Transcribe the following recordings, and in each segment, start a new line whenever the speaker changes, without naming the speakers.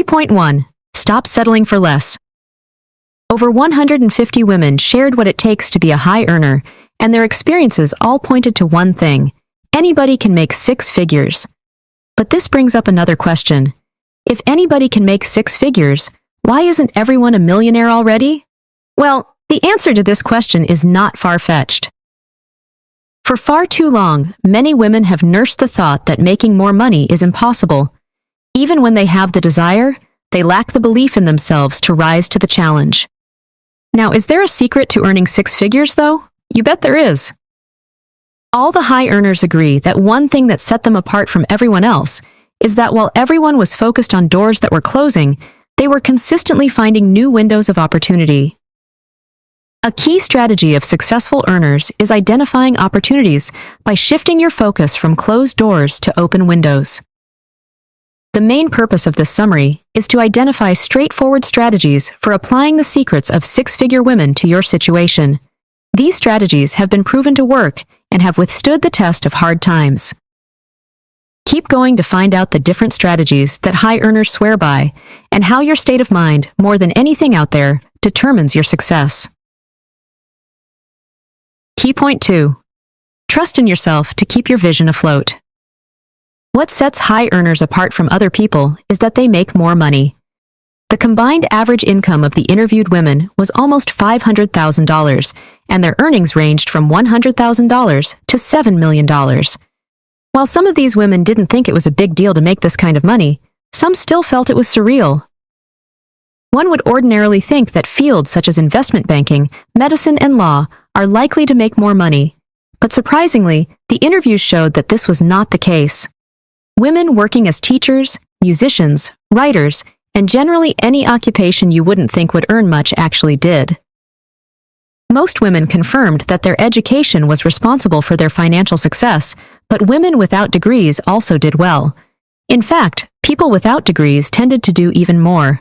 point 1. Stop settling for less. Over 150 women shared what it takes to be a high earner, and their experiences all pointed to one thing: anybody can make six figures. But this brings up another question. If anybody can make six figures, why isn't everyone a millionaire already? Well, the answer to this question is not far-fetched. For far too long, many women have nursed the thought that making more money is impossible. Even when they have the desire, they lack the belief in themselves to rise to the challenge. Now, is there a secret to earning six figures, though? You bet there is. All the high earners agree that one thing that set them apart from everyone else is that while everyone was focused on doors that were closing, they were consistently finding new windows of opportunity. A key strategy of successful earners is identifying opportunities by shifting your focus from closed doors to open windows. The main purpose of this summary is to identify straightforward strategies for applying the secrets of six-figure women to your situation. These strategies have been proven to work and have withstood the test of hard times. Keep going to find out the different strategies that high earners swear by and how your state of mind, more than anything out there, determines your success. Key point 2. Trust in yourself to keep your vision afloat. What sets high earners apart from other people is that they make more money. The combined average income of the interviewed women was almost $500,000, and their earnings ranged from $100,000 to $7 million. While some of these women didn't think it was a big deal to make this kind of money, some still felt it was surreal. One would ordinarily think that fields such as investment banking, medicine, and law are likely to make more money, but surprisingly, the interviews showed that this was not the case. Women working as teachers, musicians, writers, and generally any occupation you wouldn't think would earn much actually did. Most women confirmed that their education was responsible for their financial success, but women without degrees also did well. In fact, people without degrees tended to do even more.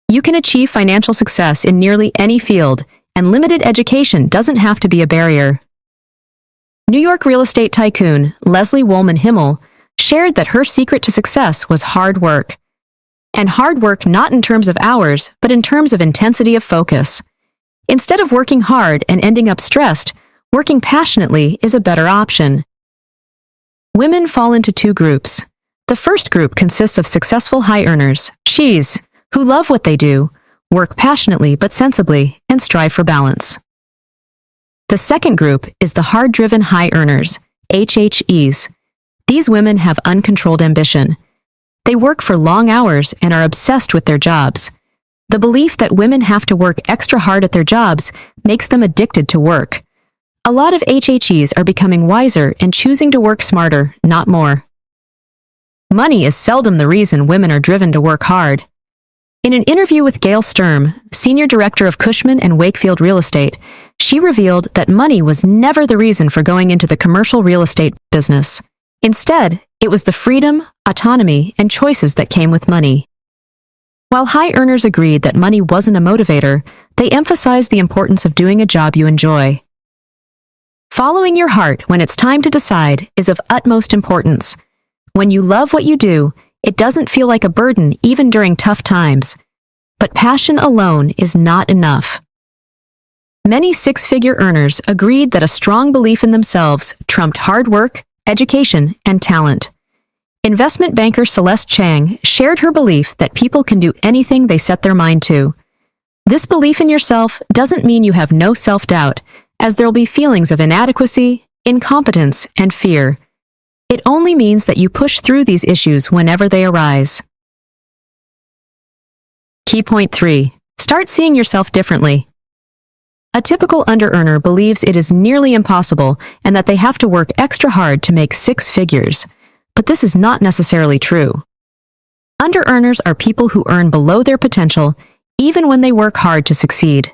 You can achieve financial success in nearly any field, and limited education doesn't have to be a barrier. New York real estate tycoon Leslie Woolman Himmel shared that her secret to success was hard work. And hard work not in terms of hours, but in terms of intensity of focus. Instead of working hard and ending up stressed, working passionately is a better option. Women fall into two groups. The first group consists of successful high earners, she's, who love what they do, work passionately but sensibly, and strive for balance. The second group is the hard-driven high earners, HHEs. These women have uncontrolled ambition. They work for long hours and are obsessed with their jobs. The belief that women have to work extra hard at their jobs makes them addicted to work. A lot of HHEs are becoming wiser and choosing to work smarter, not more. Money is seldom the reason women are driven to work hard. In an interview with Gail Sturm, Senior Director of Cushman & Wakefield Real Estate, she revealed that money was never the reason for going into the commercial real estate business. Instead, it was the freedom, autonomy, and choices that came with money. While high earners agreed that money wasn't a motivator, they emphasized the importance of doing a job you enjoy. Following your heart when it's time to decide is of utmost importance. When you love what you do, it doesn't feel like a burden even during tough times. But passion alone is not enough. Many six-figure earners agreed that a strong belief in themselves trumped hard work, education, and talent. Investment banker Celeste Chang shared her belief that people can do anything they set their mind to. This belief in yourself doesn't mean you have no self-doubt, as there'll be feelings of inadequacy, incompetence, and fear. It only means that you push through these issues whenever they arise. Key point 3. Start seeing yourself differently. A typical underearner believes it is nearly impossible and that they have to work extra hard to make six figures. But this is not necessarily true. Underearners are people who earn below their potential even when they work hard to succeed.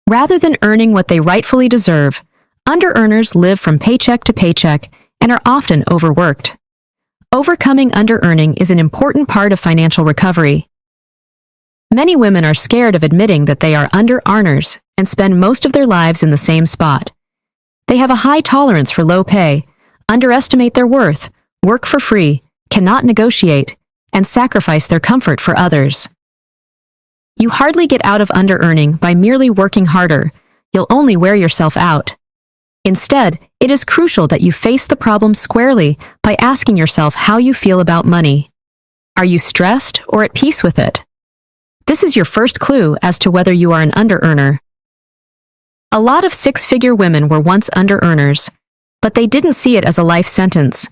Rather than earning what they rightfully deserve, underearners live from paycheck to paycheck and are often overworked. Overcoming underearning is an important part of financial recovery. Many women are scared of admitting that they are underearners and spend most of their lives in the same spot. They have a high tolerance for low pay, underestimate their worth, work for free, cannot negotiate, and sacrifice their comfort for others. You hardly get out of under-earning by merely working harder. You'll only wear yourself out. Instead, it is crucial that you face the problem squarely by asking yourself how you feel about money. Are you stressed or at peace with it? This is your first clue as to whether you are an under-earner. A lot of six-figure women were once under-earners, but they didn't see it as a life sentence.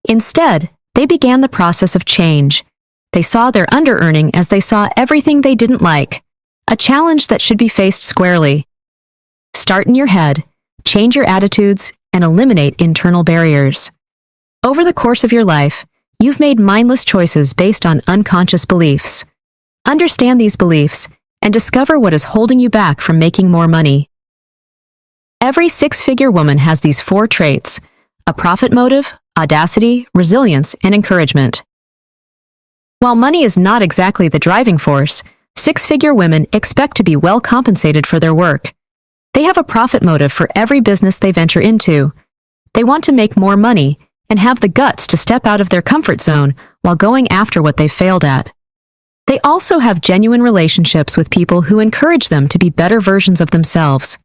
Instead, they began the process of change. They saw their under-earning as they saw everything they didn't like, a challenge that should be faced squarely. Start in your head, change your attitudes, and eliminate internal barriers. Over the course of your life, you've made mindless choices based on unconscious beliefs. Understand these beliefs and discover what is holding you back from making more money. Every six-figure woman has these 4 traits: a profit motive, audacity, resilience, and encouragement. While money is not exactly the driving force, six-figure women expect to be well compensated for their work. They have a profit motive for every business they venture into. They want to make more money and have the guts to step out of their comfort zone while going after what they've failed at. They also have genuine relationships with people who encourage them to be better versions of themselves.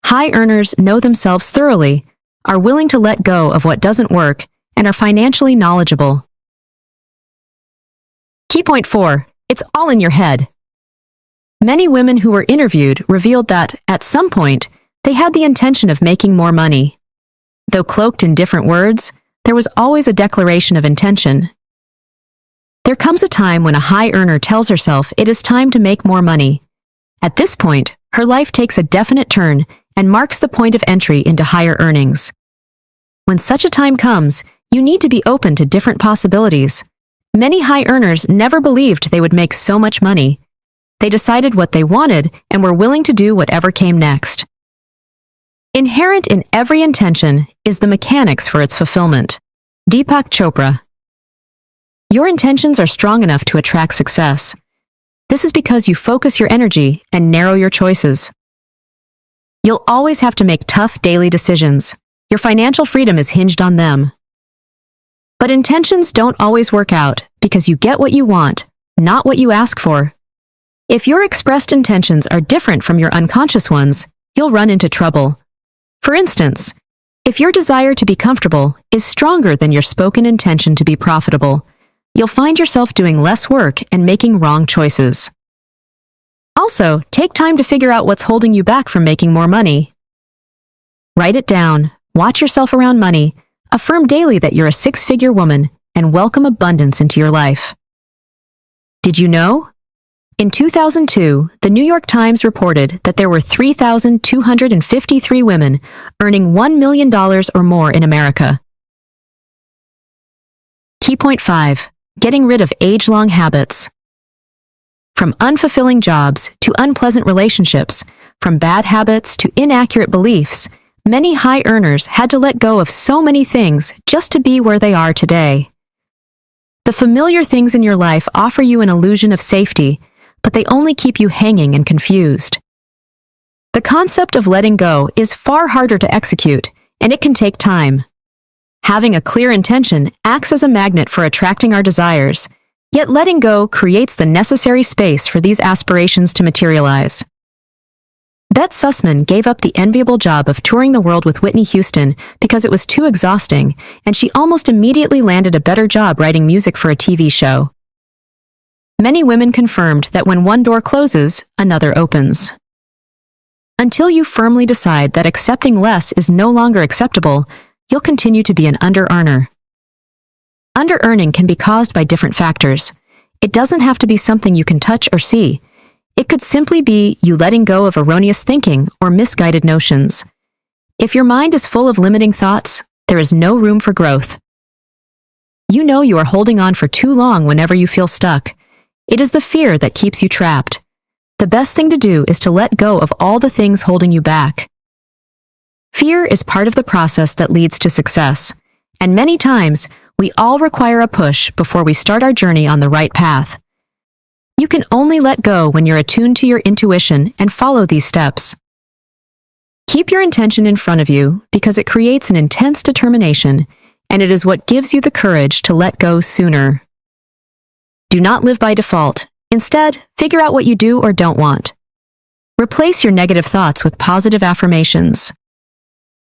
High earners know themselves thoroughly, are willing to let go of what doesn't work, and are financially knowledgeable. Key point 4. It's all in your head. Many women who were interviewed revealed that, at some point, they had the intention of making more money. Though cloaked in different words, there was always a declaration of intention. There comes a time when a high earner tells herself it is time to make more money. At this point, her life takes a definite turn and marks the point of entry into higher earnings. When such a time comes, you need to be open to different possibilities. Many high earners never believed they would make so much money. They decided what they wanted and were willing to do whatever came next. Inherent in every intention is the mechanics for its fulfillment. Deepak Chopra. Your intentions are strong enough to attract success. This is because you focus your energy and narrow your choices. You'll always have to make tough daily decisions. Your financial freedom is hinged on them. But intentions don't always work out because you get what you want, not what you ask for. If your expressed intentions are different from your unconscious ones, you'll run into trouble. For instance, if your desire to be comfortable is stronger than your spoken intention to be profitable, you'll find yourself doing less work and making wrong choices. Also, take time to figure out what's holding you back from making more money. Write it down, watch yourself around money, affirm daily that you're a six-figure woman, and welcome abundance into your life. Did you know? In 2002, the New York Times reported that there were 3,253 women earning $1 million or more in America. Key point 5. Getting rid of age-long habits. From unfulfilling jobs to unpleasant relationships, from bad habits to inaccurate beliefs, many high earners had to let go of so many things just to be where they are today. The familiar things in your life offer you an illusion of safety, but they only keep you hanging and confused. The concept of letting go is far harder to execute, and it can take time. Having a clear intention acts as a magnet for attracting our desires, yet letting go creates the necessary space for these aspirations to materialize. Bette Sussman gave up the enviable job of touring the world with Whitney Houston because it was too exhausting, and she almost immediately landed a better job writing music for a TV show. Many women confirmed that when one door closes, another opens. Until you firmly decide that accepting less is no longer acceptable, you'll continue to be an under-earner. Under-earning can be caused by different factors. It doesn't have to be something you can touch or see. It could simply be you letting go of erroneous thinking or misguided notions. If your mind is full of limiting thoughts, there is no room for growth. You know you are holding on for too long whenever you feel stuck. It is the fear that keeps you trapped. The best thing to do is to let go of all the things holding you back. Fear is part of the process that leads to success, and many times, we all require a push before we start our journey on the right path. You can only let go when you're attuned to your intuition and follow these steps. Keep your intention in front of you because it creates an intense determination, and it is what gives you the courage to let go sooner. Do not live by default. Instead, figure out what you do or don't want. Replace your negative thoughts with positive affirmations.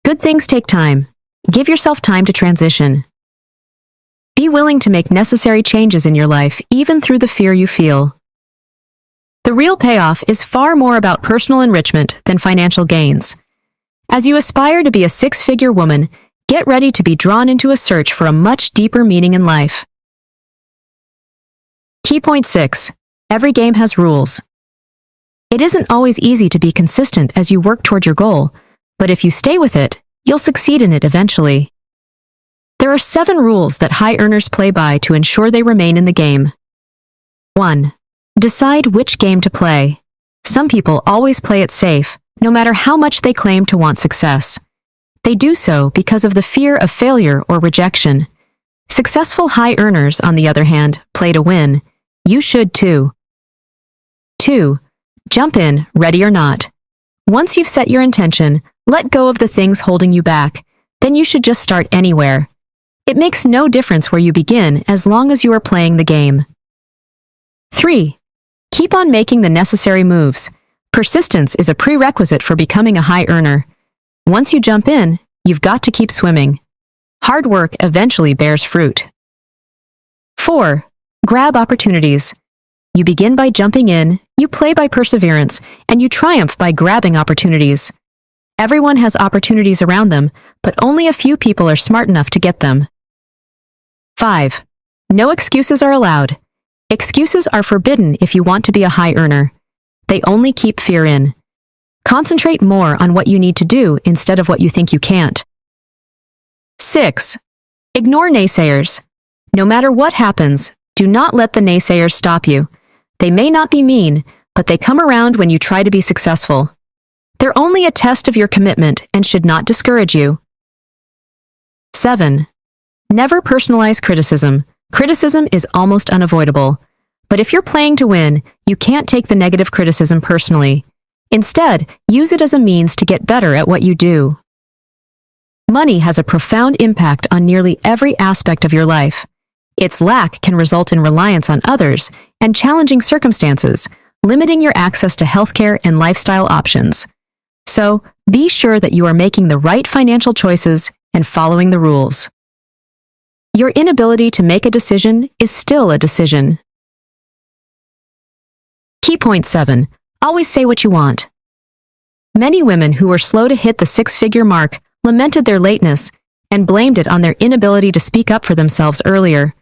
Good things take time. Give yourself time to transition. Be willing to make necessary changes in your life, even through the fear you feel. The real payoff is far more about personal enrichment than financial gains. As you aspire to be a six-figure woman, get ready to be drawn into a search for a much deeper meaning in life. Key point 6. Every game has rules. It isn't always easy to be consistent as you work toward your goal, but if you stay with it, you'll succeed in it eventually. There are 7 rules that high earners play by to ensure they remain in the game. 1. Decide which game to play. Some people always play it safe, no matter how much they claim to want success. They do so because of the fear of failure or rejection. Successful high earners, on the other hand, play to win. You should too. 2. Jump in, ready or not. Once you've set your intention, let go of the things holding you back. Then you should just start anywhere. It makes no difference where you begin as long as you are playing the game. 3. Keep on making the necessary moves. Persistence is a prerequisite for becoming a high earner. Once you jump in, you've got to keep swimming. Hard work eventually bears fruit. 4. Grab opportunities. You begin by jumping in, you play by perseverance, and you triumph by grabbing opportunities. Everyone has opportunities around them, but only a few people are smart enough to get them. 5. No excuses are allowed. Excuses are forbidden if you want to be a high earner. They only keep fear in. Concentrate more on what you need to do instead of what you think you can't. 6. Ignore naysayers. No matter what happens, do not let the naysayers stop you. They may not be mean, but they come around when you try to be successful. They're only a test of your commitment and should not discourage you. 7. Never personalize criticism. Criticism is almost unavoidable. But if you're playing to win, you can't take the negative criticism personally. Instead, use it as a means to get better at what you do. Money has a profound impact on nearly every aspect of your life. Its lack can result in reliance on others and challenging circumstances, limiting your access to healthcare and lifestyle options. So, be sure that you are making the right financial choices and following the rules. Your inability to make a decision is still a decision. Key point 7. Always say what you want. Many women who were slow to hit the 6-figure mark lamented their lateness and blamed it on their inability to speak up for themselves earlier.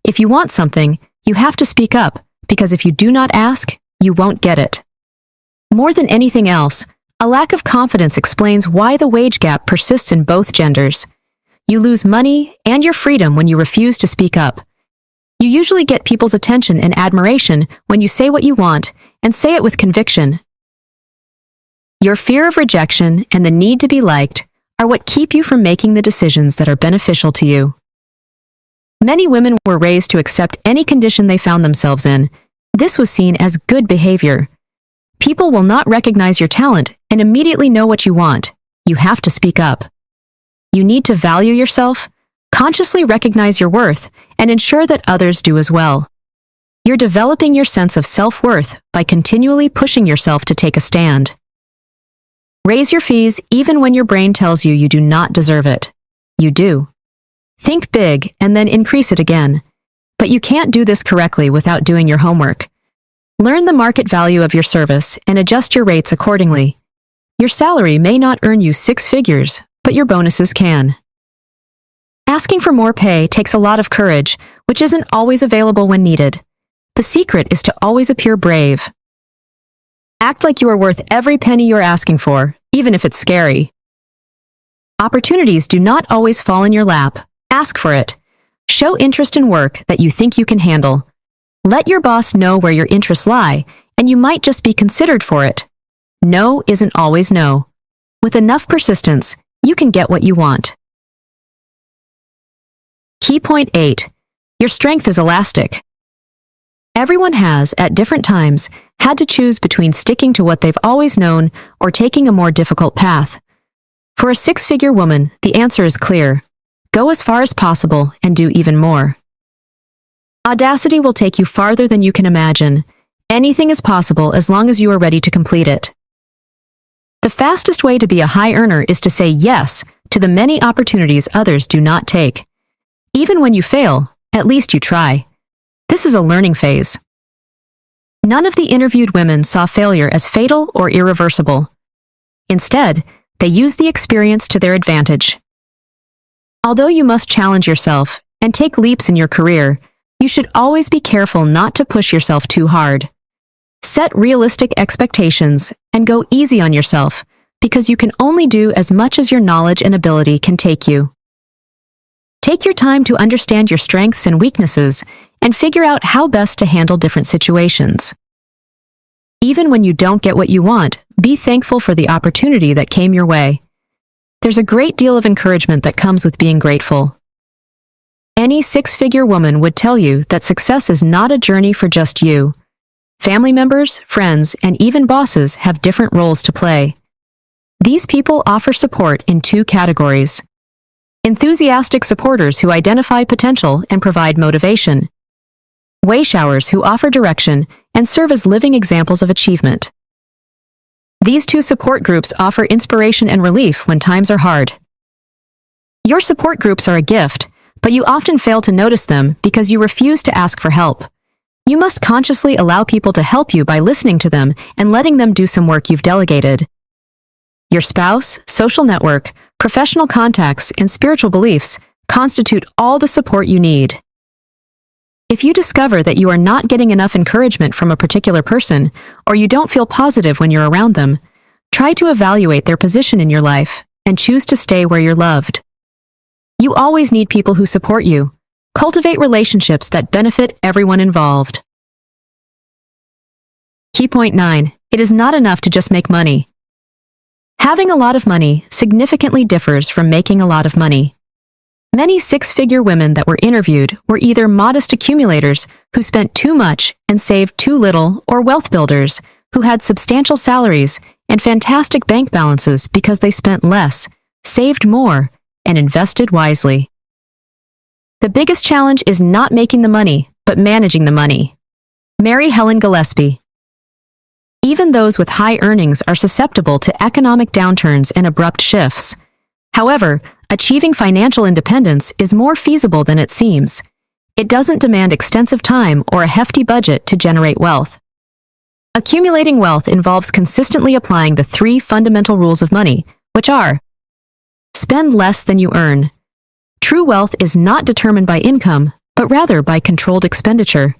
If you want something, you have to speak up, because if you do not ask, you won't get it. More than anything else, a lack of confidence explains why the wage gap persists in both genders. You lose money and your freedom when you refuse to speak up. You usually get people's attention and admiration when you say what you want and say it with conviction. Your fear of rejection and the need to be liked are what keep you from making the decisions that are beneficial to you. Many women were raised to accept any condition they found themselves in. This was seen as good behavior. People will not recognize your talent and immediately know what you want. You have to speak up. You need to value yourself, consciously recognize your worth, and ensure that others do as well. You're developing your sense of self-worth by continually pushing yourself to take a stand. Raise your fees even when your brain tells you you do not deserve it. You do. Think big and then increase it again. But you can't do this correctly without doing your homework. Learn the market value of your service and adjust your rates accordingly. Your salary may not earn you 6 figures, but your bonuses can. Asking for more pay takes a lot of courage, which isn't always available when needed. The secret is to always appear brave. Act like you are worth every penny you're asking for, even if it's scary. Opportunities do not always fall in your lap. Ask for it. Show interest in work that you think you can handle. Let your boss know where your interests lie, and you might just be considered for it. No isn't always no. With enough persistence, you can get what you want. Key point 8. Your strength is elastic. Everyone has, at different times, had to choose between sticking to what they've always known or taking a more difficult path. For a 6-figure woman, the answer is clear. Go as far as possible and do even more. Audacity will take you farther than you can imagine. Anything is possible as long as you are ready to complete it. The fastest way to be a high earner is to say yes to the many opportunities others do not take. Even when you fail, at least you try. This is a learning phase. None of the interviewed women saw failure as fatal or irreversible. Instead, they used the experience to their advantage. Although you must challenge yourself and take leaps in your career, you should always be careful not to push yourself too hard. Set realistic expectations and go easy on yourself because you can only do as much as your knowledge and ability can take you. Take your time to understand your strengths and weaknesses and figure out how best to handle different situations. Even when you don't get what you want, be thankful for the opportunity that came your way. There's a great deal of encouragement that comes with being grateful. Any six-figure woman would tell you that success is not a journey for just you. Family members, friends, and even bosses have different roles to play. These people offer support in two categories: enthusiastic supporters who identify potential and provide motivation, wayshowers who offer direction and serve as living examples of achievement. These two support groups offer inspiration and relief when times are hard. Your support groups are a gift, but you often fail to notice them because you refuse to ask for help. You must consciously allow people to help you by listening to them and letting them do some work you've delegated. Your spouse, social network, professional contacts, and spiritual beliefs constitute all the support you need. If you discover that you are not getting enough encouragement from a particular person, or you don't feel positive when you're around them, try to evaluate their position in your life and choose to stay where you're loved. You always need people who support you. Cultivate relationships that benefit everyone involved. Key point 9. It is not enough to just make money. Having a lot of money significantly differs from making a lot of money. Many six-figure women that were interviewed were either modest accumulators who spent too much and saved too little, or wealth builders who had substantial salaries and fantastic bank balances because they spent less, saved more, and invested wisely. The biggest challenge is not making the money, but managing the money. Mary Helen Gillespie. Even those with high earnings are susceptible to economic downturns and abrupt shifts. However, achieving financial independence is more feasible than it seems. It doesn't demand extensive time or a hefty budget to generate wealth. Accumulating wealth involves consistently applying the 3 fundamental rules of money, which are: spend less than you earn. True wealth is not determined by income, but rather by controlled expenditure.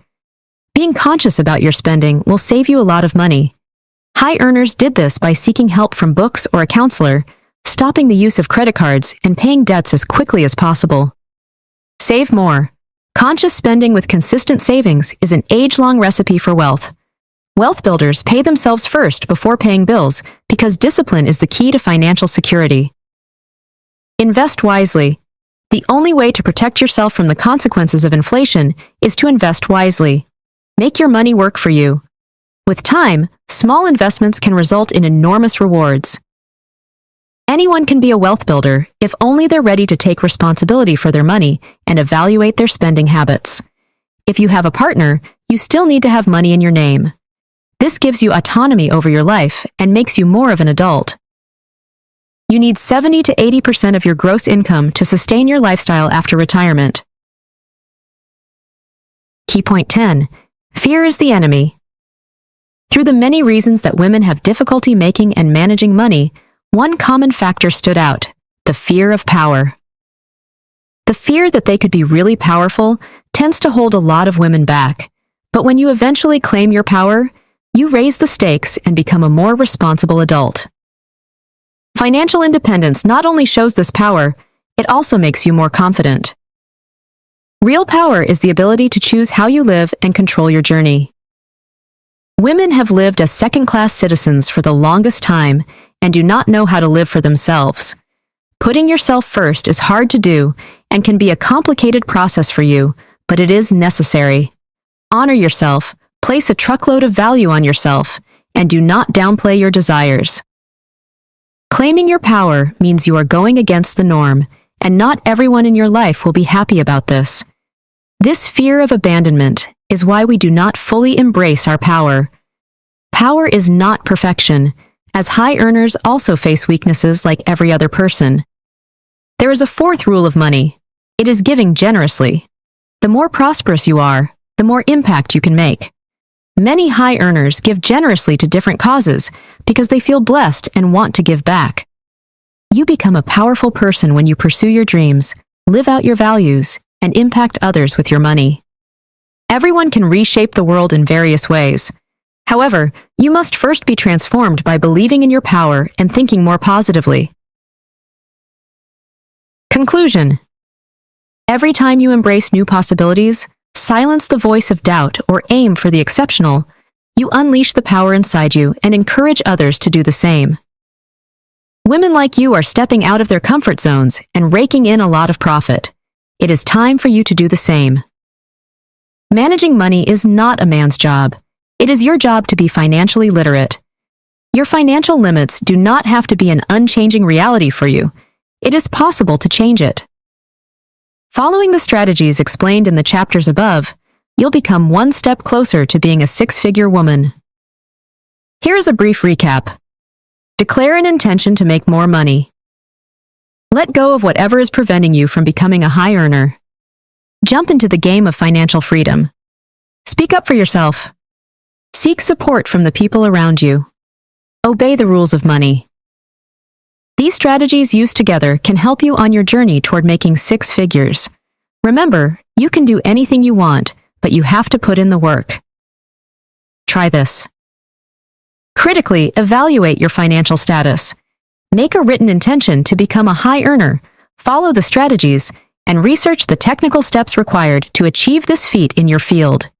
Being conscious about your spending will save you a lot of money. High earners did this by seeking help from books or a counselor, stopping the use of credit cards, and paying debts as quickly as possible. Save more. Conscious spending with consistent savings is an age-long recipe for wealth. Wealth builders pay themselves first before paying bills because discipline is the key to financial security. Invest wisely. The only way to protect yourself from the consequences of inflation is to invest wisely. Make your money work for you. With time, small investments can result in enormous rewards. Anyone can be a wealth builder if only they're ready to take responsibility for their money and evaluate their spending habits. If you have a partner, you still need to have money in your name. This gives you autonomy over your life and makes you more of an adult. You need 70 to 80% of your gross income to sustain your lifestyle after retirement. Key point 10. Fear is the enemy. Through the many reasons that women have difficulty making and managing money, one common factor stood out: the fear of power. The fear that they could be really powerful tends to hold a lot of women back, but when you eventually claim your power, you raise the stakes and become a more responsible adult. Financial independence not only shows this power, it also makes you more confident. Real power is the ability to choose how you live and control your journey. Women have lived as second-class citizens for the longest time and do not know how to live for themselves. Putting yourself first is hard to do and can be a complicated process for you, but it is necessary. Honor yourself, place a truckload of value on yourself, and do not downplay your desires. Claiming your power means you are going against the norm, and not everyone in your life will be happy about this. This fear of abandonment is why we do not fully embrace our power. Power is not perfection, as high earners also face weaknesses like every other person. There is a fourth rule of money. It is giving generously. The more prosperous you are, the more impact you can make. Many high earners give generously to different causes because they feel blessed and want to give back. You become a powerful person when you pursue your dreams, live out your values, and impact others with your money. Everyone can reshape the world in various ways. However, you must first be transformed by believing in your power and thinking more positively. Conclusion. Every time you embrace new possibilities, silence the voice of doubt, or aim for the exceptional, you unleash the power inside you and encourage others to do the same. Women like you are stepping out of their comfort zones and raking in a lot of profit. It is time for you to do the same. Managing money is not a man's job. It is your job to be financially literate. Your financial limits do not have to be an unchanging reality for you. It is possible to change it. Following the strategies explained in the chapters above, you'll become one step closer to being a six-figure woman. Here is a brief recap. Declare an intention to make more money. Let go of whatever is preventing you from becoming a high earner. Jump into the game of financial freedom. Speak up for yourself. Seek support from the people around you. Obey the rules of money. These strategies used together can help you on your journey toward making six figures. Remember, you can do anything you want, but you have to put in the work. Try this. Critically evaluate your financial status. Make a written intention to become a high earner, follow the strategies, and research the technical steps required to achieve this feat in your field.